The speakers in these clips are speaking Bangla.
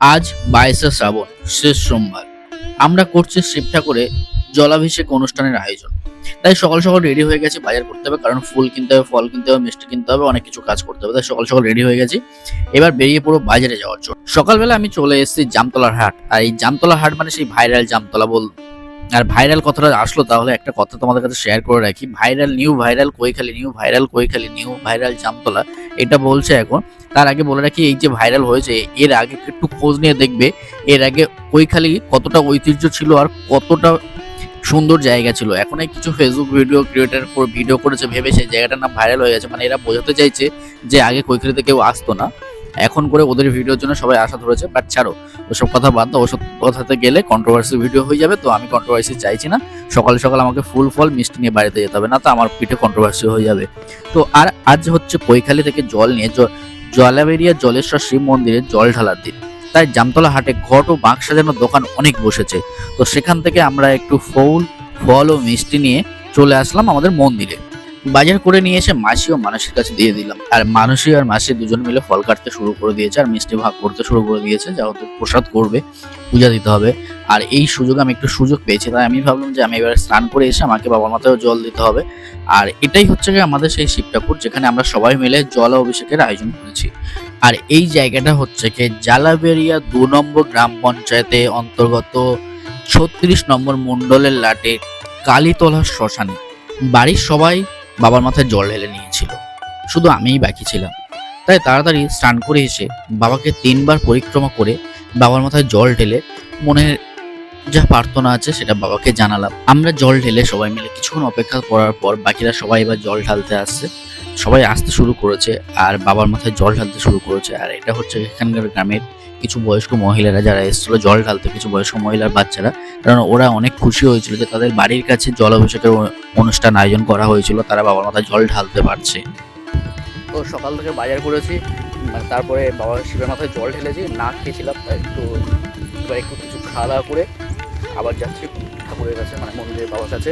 আজ 22শে শ্রাবণ, শেষ সোমবার। আমরা করছি শিব ঠাকুরের জলাভিষেক অনুষ্ঠানের আয়োজন। তাই সকাল সকাল রেডি হয়ে গেছি, বাজার করতে হবে, কারণ ফুল কিনতে হবে, ফল কিনতে হবে, মিষ্টি কিনতে হবে, অনেক কিছু কাজ করতে হবে। তাই সকাল সকাল রেডি হয়ে গেছি, এবার বেরিয়ে পড়বো বাজারে যাওয়ার জন্য। সকালবেলা আমি চলে এসেছি জামতলার হাট। আর এই জামতলার হাট মানে সেই ভাইরাল জামতলা আর ভাইরাল কথাটা আসলো, তাহলে একটা কথা তোমাদের কাছে শেয়ার করে রাখি। Viral new viral Kaikhali, new viral Kaikhali, new viral Jamtala, এটা বলছে এখন। তার আগে বলে রাখি, এই যে ভাইরাল হয়েছে, এর আগে একটু খোঁজ নিয়ে দেখবে এর আগে কৈখালী কতটা ঐতিহ্য ছিল আর কতটা সুন্দর জায়গা ছিল। এখন এই কিছু ফেসবুক ভিডিও ক্রিয়েটার ভিডিও করেছে ভেবে সেই জায়গাটার নাম ভাইরাল হয়ে গেছে। মানে এরা বোঝাতে চাইছে যে আগে কৈখালীতে কেউ আসতো না, এখন করে ওদের ভিডিওর জন্য সবাই আশা ধরেছে। বাট ছাড়ো, ওসব কথা বাদ দাও। ওসব কথাতে গেলে কন্ট্রোভার্সি ভিডিও হয়ে যাবে, তো আমি কন্ট্রোভার্সি চাইছি না। সকাল সকাল আমাকে ফুল ফল মিষ্টি নিয়ে বাড়িতে যেতে হবে, না তো আমার পিঠে কন্ট্রোভার্সি হয়ে যাবে। তো আর আজ হচ্ছে কৈখালী থেকে জল নিয়ে জলাবেরিয়া জলেশ্বর শিব মন্দিরে জল ঢালার দিন। তাই জামতলা হাটে ঘট ও বাঁক সাজানোর দোকান অনেক বসেছে। তো সেখান থেকে আমরা একটু ফল ও মিষ্টি নিয়ে চলে আসলাম আমাদের মন্দিরে। বাজার করে নিয়ে এসে মাসি ও মানসীর কাছে দিয়ে দিলাম। আর মানসী আর মাসি দুজন মিলে ফল কাটতে শুরু করে দিয়েছে আর মিষ্টি ভাগ করতে শুরু করে দিয়েছে, যেহেতু প্রসাদ করবে, পূজা দিতে হবে। আর এই সুযোগে আমি একটু সুযোগ পেয়েছি, তাই আমি ভাবলাম যে আমি এবার স্নান করে এসে আমাকে বাবার মাথায় জল দিতে হবে। আর এটাই হচ্ছে গিয়ে আমাদের সেই শিব ঠাকুর, যেখানে আমরা সবাই মিলে জল অভিষেকের আয়োজন করেছি। আর এই জায়গাটা হচ্ছে কি জালাবেরিয়া 2 নম্বর গ্রাম পঞ্চায়েতে অন্তর্গত 36 নম্বর মন্ডলের লাটে কালীতলা শ্মশানে। বাড়ির সবাই বাবার মাথায় জল ঢেলে নিয়েছিল, শুধু আমিই বাকি ছিলাম। তাই তাড়াতাড়ি স্নান করে এসে বাবাকে 3বার পরিক্রমা করে বাবার মাথায় জল ঢেলে মনের যা প্রার্থনা আছে সেটা বাবাকে জানালাম। আমরা জল ঢেলে সবাই মিলে কিছুক্ষণ অপেক্ষা করার পর বাকিরা সবাই এবার জল ঢালতে আসছে, সবাই আসতে শুরু করেছে আর বাবার মাথায় জল ঢালতে শুরু করেছে। আর এটা হচ্ছে এখানকার গ্রামের কিছু বয়স্ক মহিলারা যারা এসেছিল জল ঢালতে, কিছু বয়স্ক মহিলার বাচ্চারা, কারণ ওরা অনেক খুশি হয়েছিল যে তাদের বাড়ির কাছে জল অভিষেকের অনুষ্ঠান আয়োজন করা হয়েছিল, তারা বাবার মাথায় জল ঢালতে পারছে। তো সকাল থেকে বাজার করেছি, মানে তারপরে বাবার শিবের মাথায় জল ঢেলেছি, না খেয়েছিলাম, তাই একটু কিছু খাওয়া দাওয়া করে আবার যাচ্ছি ঠাকুরের কাছে, মানে মন্দিরের বাবার কাছে।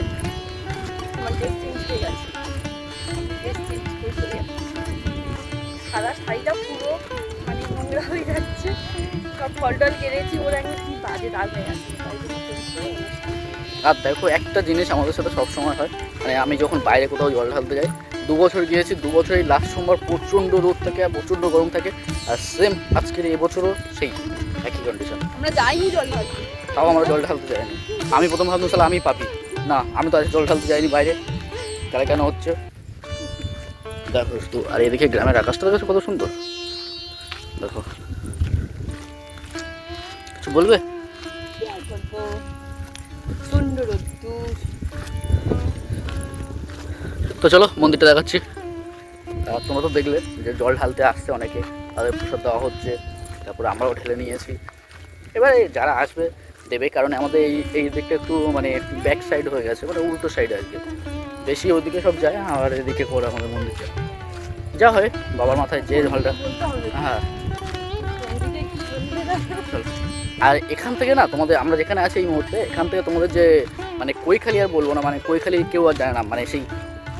সাদা শাড়িটা পুরো মানে নোংরা হয়ে যাচ্ছে, সব ফল টল কেড়েছি, ওর একটা কি বাজে দাগ হয়ে যাচ্ছে। আর দেখো, একটা জিনিস আমাদের সাথে সবসময় হয়, মানে আমি যখন বাইরে কোথাও জল ঢালতে যাই, 2 বছর গিয়েছি, 2 বছরই লাস্ট সোমবার প্রচণ্ড রোদ থাকে আর প্রচণ্ড গরম থাকে। আর সেম আজকের এবছরও সেই একই কন্ডিশন। আমরা যাইনি জল ঢালতে, তাও আমরা জল ঢালতে যাইনি। আমি প্রথম ভাবলাম তাহলে আমি পাপি, না আমি তো আজ জল ঢালতে যাইনি বাইরে, তাহলে কেন হচ্ছে দেখো তো। আর এদিকে গ্রামের আকাশটা দেখো কত সুন্দর, দেখো। কিছু বলবে? তো চলো মন্দিরটা দেখাচ্ছি। তোমরা তো দেখলে যে জল ঢালতে আসছে অনেকে, তাদের প্রসাদ দেওয়া হচ্ছে, তারপরে আমরাও ঢেলে নিয়েছি। এবারে যারা আসবে দেবে, কারণ আমাদের এই দিকটা একটু মানে ব্যাক সাইড হয়ে গেছে, মানে উল্টো সাইড আর কি, বেশি ওইদিকে সব যায় আর এদিকে করে আমাদের মন্দিরটা যা হয় বাবার মাথায় যে জলটা। হ্যাঁ, আর এখান থেকে না তোমাদের, আমরা যেখানে আছি এই মুহূর্তে, এখান থেকে তোমাদের যে মানে কৈখালী আর বলবো না, মানে কৈখালী কেউ আর জানে না, মানে সেই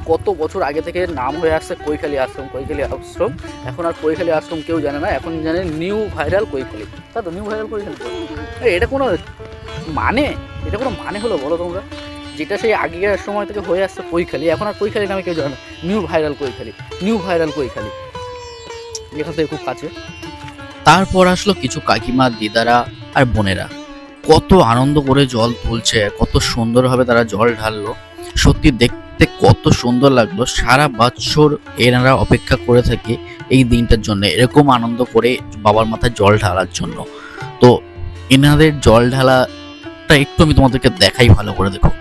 কত বছর আগে থেকে নাম হয়ে আসছে কৈখালী আশ্রম, কৈখালী আশ্রম। এখন আর কৈখালী আশ্রম কেউ জানে না, এখন জানে নিউ ভাইরাল কৈখালী। তা তো নিউ ভাইরাল কৈখালী, এটা কোনো মানে, এটা কোনো মানে হলো বলো তোমরা? যেটা সেই আগেকার সময় থেকে হয়ে আসছে কৈখালী, এখন আর কৈখালী নামে কেউ জানে না, new viral Kaikhali, new viral Kaikhali, এখান থেকে খুব কাছে। তারপর আসলো কিছু কাকিমা, দিদারা আর বোনেরা, কত আনন্দ করে জল তুলছে, কত সুন্দরভাবে তারা জল ঢাললো। সত্যি দেখতে কত সুন্দর লাগলো। সারা বছর এনারা অপেক্ষা করে থাকে এই দিনটার জন্য, এরকম আনন্দ করে বাবার মাথায় জল ঢালার জন্য। তো এনাদের জল ঢালাটা একটু আমি তোমাদেরকে দেখাই, ভালো করে দেখো।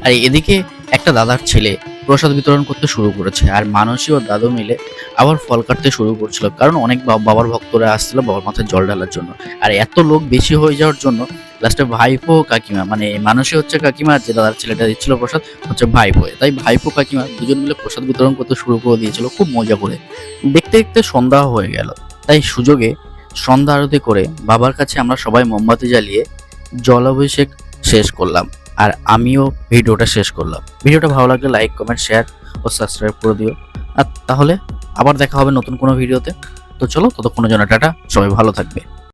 আর এদিকে একটা দাদার ছেলে প্রসাদ বিতরণ করতে শুরু করেছে, আর মানসী ও দাদু মিলে আবার ফল কাটতে শুরু করছিল, কারণ অনেক বাবার ভক্তরা আসছিল বাবার মাথায় জল ঢালার জন্য। আর এত লোক বেশি হয়ে যাওয়ার জন্য লাস্টে ভাইপো ও কাকিমা, মানে মানসী হচ্ছে কাকিমা, আর যে দাদার ছেলেটা দিচ্ছিল প্রসাদ হচ্ছে ভাইপো, তাই ভাইপো কাকিমা দুজন মিলে প্রসাদ বিতরণ করতে শুরু করে দিয়েছিল খুব মজা করে। দেখতে দেখতে সন্ধ্যা হয়ে গেল, তাই সুযোগে সন্ধ্যা আরতি করে বাবার কাছে আমরা সবাই মোমবাতি জ্বালিয়ে জলাভিষেক শেষ করলাম। আর আমিও ভিডিওটা শেষ করলাম। ভিডিওটা ভালো লাগলে লাইক, কমেন্ট, শেয়ার ও সাবস্ক্রাইব করে দিও। আর তাহলে আবার দেখা হবে নতুন কোনো ভিডিওতে। তো চলো, ততক্ষণের জন্য টাটা, সবাই ভালো থাকবে।